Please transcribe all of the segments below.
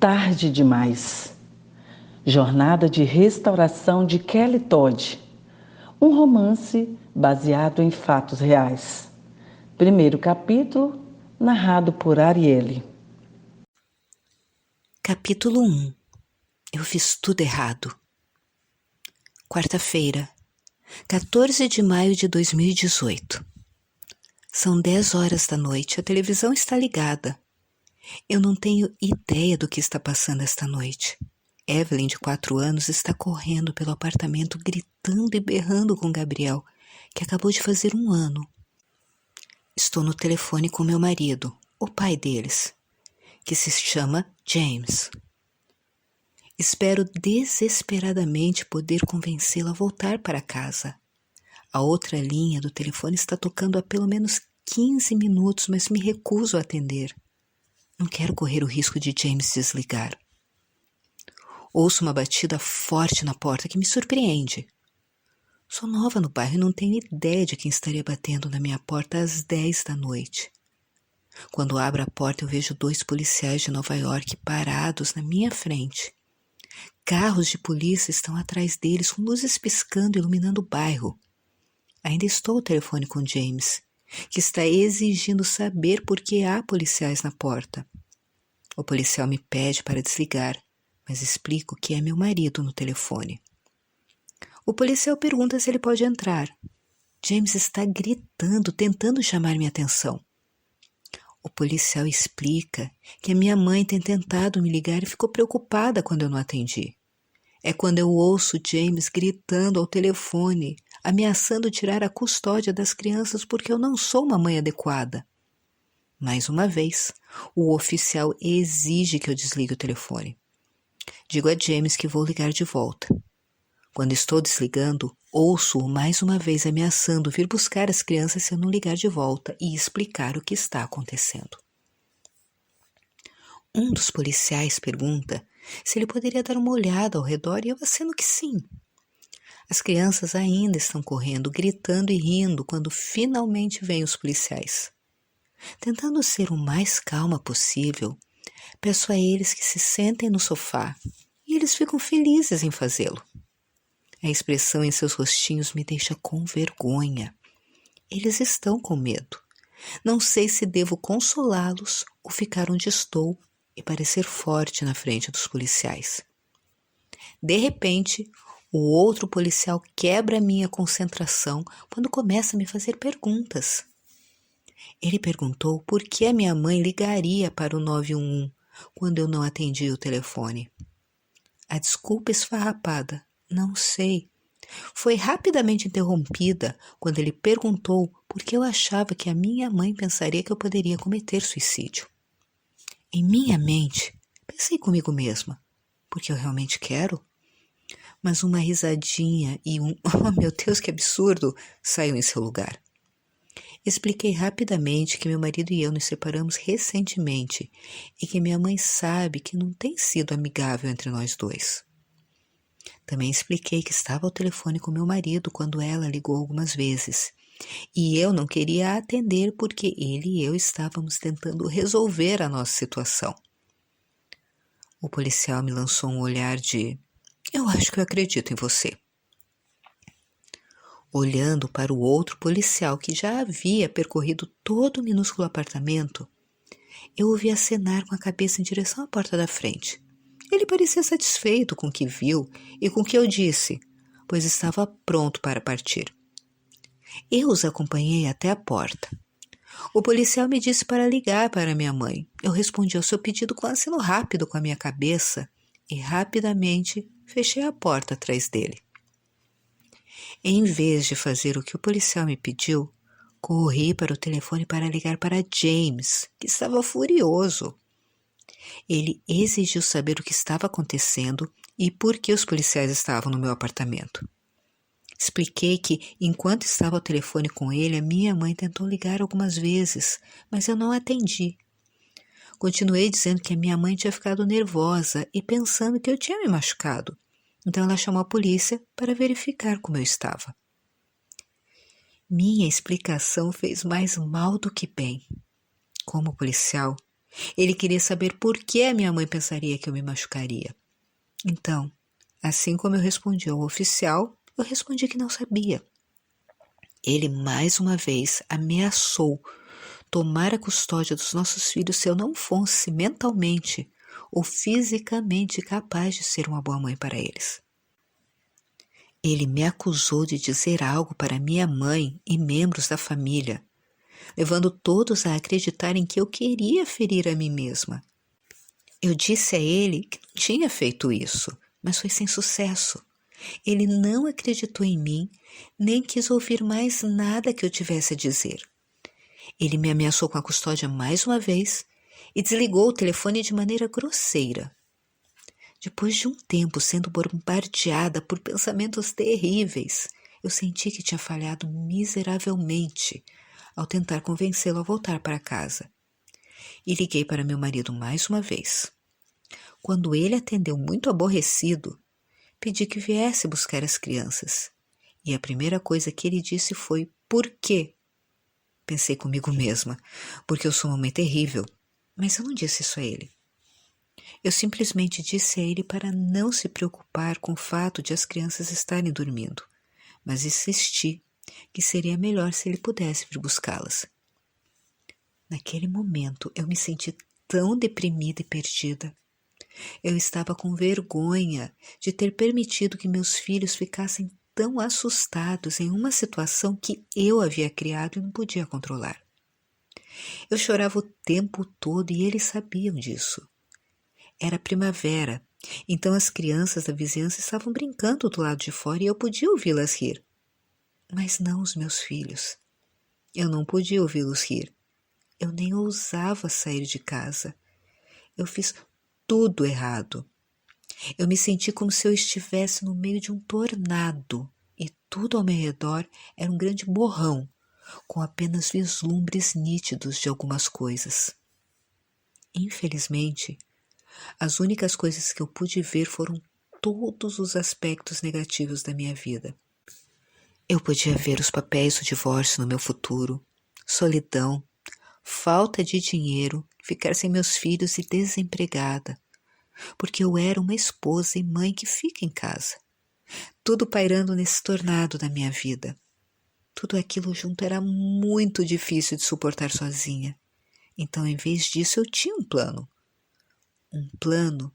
Tarde demais. Jornada de restauração de Kelly Todd. Um romance baseado em fatos reais. Primeiro capítulo, narrado por Arielle. Capítulo 1. Eu fiz tudo errado. Quarta-feira, 14 de maio de 2018. São 10 horas da noite, a televisão está ligada. Eu não tenho ideia do que está passando esta noite. Evelyn, de 4 anos, está correndo pelo apartamento gritando e berrando com Gabriel, que acabou de fazer 1 ano. Estou no telefone com meu marido, o pai deles, que se chama James. Espero desesperadamente poder convencê-lo a voltar para casa. A outra linha do telefone está tocando há pelo menos 15 minutos, mas me recuso a atender. Não quero correr o risco de James desligar. Ouço uma batida forte na porta que me surpreende. Sou nova no bairro e não tenho ideia de quem estaria batendo na minha porta às 10 da noite. Quando abro a porta, eu vejo 2 policiais de Nova York parados na minha frente. Carros de polícia estão atrás deles, com luzes piscando e iluminando o bairro. Ainda estou ao telefone com James, que está exigindo saber por que há policiais na porta. O policial me pede para desligar, mas explico que é meu marido no telefone. O policial pergunta se ele pode entrar. James está gritando, tentando chamar minha atenção. O policial explica que a minha mãe tem tentado me ligar e ficou preocupada quando eu não atendi. É quando eu ouço James gritando ao telefone, ameaçando tirar a custódia das crianças porque eu não sou uma mãe adequada. Mais uma vez, o oficial exige que eu desligue o telefone. Digo a James que vou ligar de volta. Quando estou desligando, ouço-o mais uma vez ameaçando vir buscar as crianças se eu não ligar de volta e explicar o que está acontecendo. Um dos policiais pergunta se ele poderia dar uma olhada ao redor e eu aceno que sim. As crianças ainda estão correndo, gritando e rindo quando finalmente vêm os policiais. Tentando ser o mais calma possível, peço a eles que se sentem no sofá e eles ficam felizes em fazê-lo. A expressão em seus rostinhos me deixa com vergonha. Eles estão com medo. Não sei se devo consolá-los ou ficar onde estou e parecer forte na frente dos policiais. De repente, o outro policial quebra a minha concentração quando começa a me fazer perguntas. Ele perguntou por que a minha mãe ligaria para o 911 quando eu não atendi o telefone. A desculpa esfarrapada, não sei, foi rapidamente interrompida quando ele perguntou por que eu achava que a minha mãe pensaria que eu poderia cometer suicídio. Em minha mente, pensei comigo mesma, porque eu realmente quero? Mas uma risadinha e oh meu Deus, que absurdo, saiu em seu lugar. Expliquei rapidamente que meu marido e eu nos separamos recentemente e que minha mãe sabe que não tem sido amigável entre nós dois. Também expliquei que estava ao telefone com meu marido quando ela ligou algumas vezes e eu não queria atender porque ele e eu estávamos tentando resolver a nossa situação. O policial me lançou um olhar de "Eu acho que eu acredito em você." Olhando para o outro policial que já havia percorrido todo o minúsculo apartamento, eu ouvi acenar com a cabeça em direção à porta da frente. Ele parecia satisfeito com o que viu e com o que eu disse, pois estava pronto para partir. Eu os acompanhei até a porta. O policial me disse para ligar para minha mãe. Eu respondi ao seu pedido com aceno rápido com a minha cabeça e rapidamente fechei a porta atrás dele. Em vez de fazer o que o policial me pediu, corri para o telefone para ligar para James, que estava furioso. Ele exigiu saber o que estava acontecendo e por que os policiais estavam no meu apartamento. Expliquei que, enquanto estava ao telefone com ele, a minha mãe tentou ligar algumas vezes, mas eu não atendi. Continuei dizendo que a minha mãe tinha ficado nervosa e pensando que eu tinha me machucado. Então ela chamou a polícia para verificar como eu estava. Minha explicação fez mais mal do que bem. Como policial, Ele queria saber por que a minha mãe pensaria que eu me machucaria. Então, assim como eu respondi ao oficial, eu respondi que não sabia. Ele, mais uma vez, ameaçou tomar a custódia dos nossos filhos se eu não fosse mentalmente ou fisicamente capaz de ser uma boa mãe para eles. Ele me acusou de dizer algo para minha mãe e membros da família, levando todos a acreditarem que eu queria ferir a mim mesma. Eu disse a ele que não tinha feito isso, mas foi sem sucesso. Ele não acreditou em mim, nem quis ouvir mais nada que eu tivesse a dizer. Ele me ameaçou com a custódia mais uma vez e desligou o telefone de maneira grosseira. Depois de um tempo sendo bombardeada por pensamentos terríveis, eu senti que tinha falhado miseravelmente ao tentar convencê-lo a voltar para casa. E liguei para meu marido mais uma vez. Quando ele atendeu muito aborrecido, pedi que viesse buscar as crianças. E a primeira coisa que ele disse foi: "Por quê?" Pensei comigo mesma, porque eu sou uma mãe terrível, mas eu não disse isso a ele. Eu simplesmente disse a ele para não se preocupar com o fato de as crianças estarem dormindo, mas insisti que seria melhor se ele pudesse vir buscá-las. Naquele momento eu me senti tão deprimida e perdida. Eu estava com vergonha de ter permitido que meus filhos ficassem tão assustados em uma situação que eu havia criado e não podia controlar. Eu chorava o tempo todo e eles sabiam disso. Era primavera, então as crianças da vizinhança estavam brincando do lado de fora e eu podia ouvi-las rir. Mas não os meus filhos. Eu não podia ouvi-los rir. Eu nem ousava sair de casa. Eu fiz tudo errado. Eu me senti como se eu estivesse no meio de um tornado e tudo ao meu redor era um grande borrão, com apenas vislumbres nítidos de algumas coisas. Infelizmente, as únicas coisas que eu pude ver foram todos os aspectos negativos da minha vida. Eu podia ver os papéis do divórcio no meu futuro, solidão, falta de dinheiro, ficar sem meus filhos e desempregada, porque eu era uma esposa e mãe que fica em casa. Tudo pairando nesse tornado da minha vida. Tudo aquilo junto era muito difícil de suportar sozinha. Então, em vez disso, eu tinha um plano. Um plano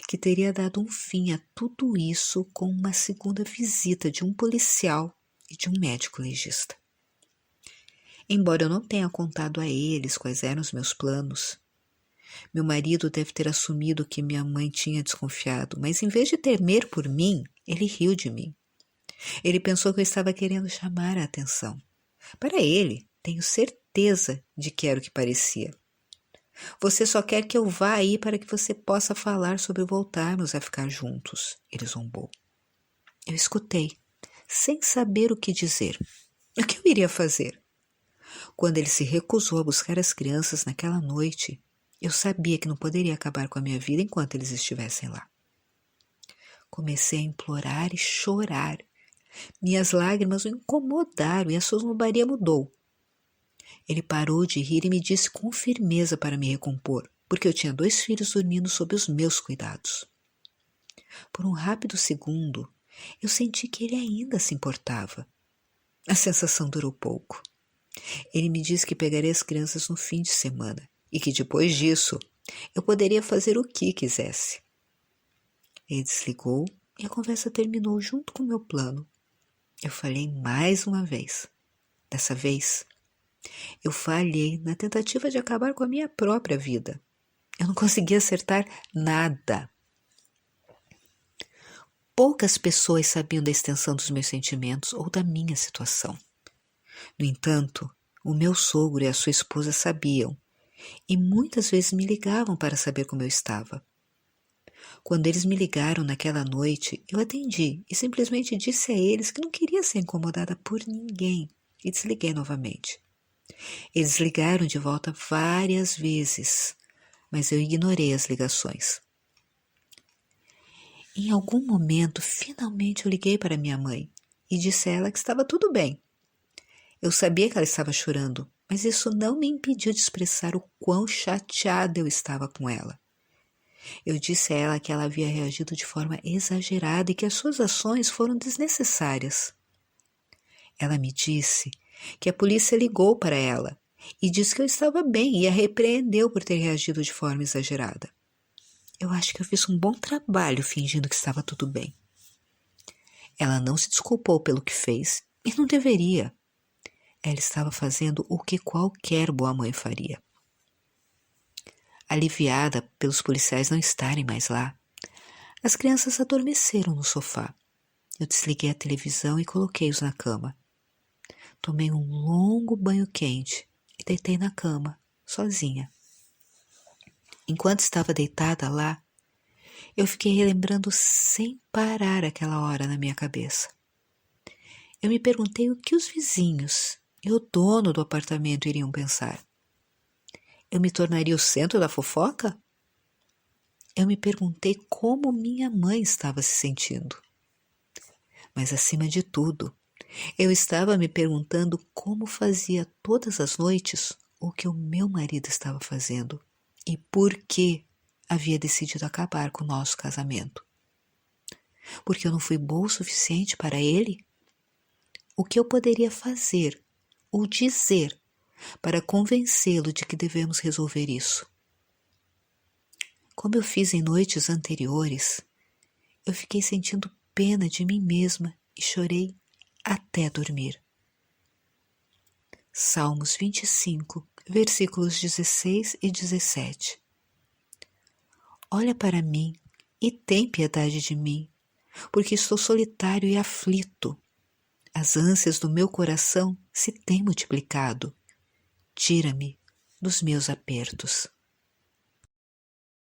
que teria dado um fim a tudo isso com uma segunda visita de um policial e de um médico legista. Embora eu não tenha contado a eles quais eram os meus planos, meu marido deve ter assumido que minha mãe tinha desconfiado, mas em vez de temer por mim, ele riu de mim. Ele pensou que eu estava querendo chamar a atenção. Para ele, tenho certeza de que era o que parecia. Você só quer que eu vá aí para que você possa falar sobre voltarmos a ficar juntos, ele zombou. Eu escutei, sem saber o que dizer. O que eu iria fazer? Quando ele se recusou a buscar as crianças naquela noite, eu sabia que não poderia acabar com a minha vida enquanto eles estivessem lá. Comecei a implorar e chorar. Minhas lágrimas o incomodaram e a sua zombaria mudou. Ele parou de rir e me disse com firmeza para me recompor, porque eu tinha 2 filhos dormindo sob os meus cuidados. Por um rápido segundo, eu senti que ele ainda se importava. A sensação durou pouco. Ele me disse que pegaria as crianças no fim de semana e que depois disso eu poderia fazer o que quisesse. Ele desligou e a conversa terminou junto com o meu plano. Eu falhei mais uma vez. Dessa vez, eu falhei na tentativa de acabar com a minha própria vida. Eu não conseguia acertar nada. Poucas pessoas sabiam da extensão dos meus sentimentos ou da minha situação. No entanto, o meu sogro e a sua esposa sabiam, e muitas vezes me ligavam para saber como eu estava. Quando eles me ligaram naquela noite, eu atendi e simplesmente disse a eles que não queria ser incomodada por ninguém e desliguei novamente. Eles ligaram de volta várias vezes, mas eu ignorei as ligações. Em algum momento, finalmente eu liguei para minha mãe e disse a ela que estava tudo bem. Eu sabia que ela estava chorando, mas isso não me impediu de expressar o quão chateada eu estava com ela. Eu disse a ela que ela havia reagido de forma exagerada e que as suas ações foram desnecessárias. Ela me disse que a polícia ligou para ela e disse que eu estava bem e a repreendeu por ter reagido de forma exagerada. Eu acho que eu fiz um bom trabalho fingindo que estava tudo bem. Ela não se desculpou pelo que fez e não deveria. Ela estava fazendo o que qualquer boa mãe faria. Aliviada pelos policiais não estarem mais lá, as crianças adormeceram no sofá. Eu desliguei a televisão e coloquei-os na cama. Tomei um longo banho quente e deitei na cama, sozinha. Enquanto estava deitada lá, eu fiquei relembrando sem parar aquela hora na minha cabeça. Eu me perguntei o que os vizinhos e o dono do apartamento iriam pensar. Eu me tornaria o centro da fofoca? Eu me perguntei como minha mãe estava se sentindo. Mas, acima de tudo, eu estava me perguntando como fazia todas as noites o que o meu marido estava fazendo e por que havia decidido acabar com o nosso casamento. Porque eu não fui boa o suficiente para ele? O que eu poderia fazer ou dizer para convencê-lo de que devemos resolver isso? Como eu fiz em noites anteriores, eu fiquei sentindo pena de mim mesma e chorei até dormir. Salmos 25, versículos 16 e 17. Olha para mim e tem piedade de mim, porque estou solitário e aflito. As ânsias do meu coração se têm multiplicado. Tira-me dos meus apertos.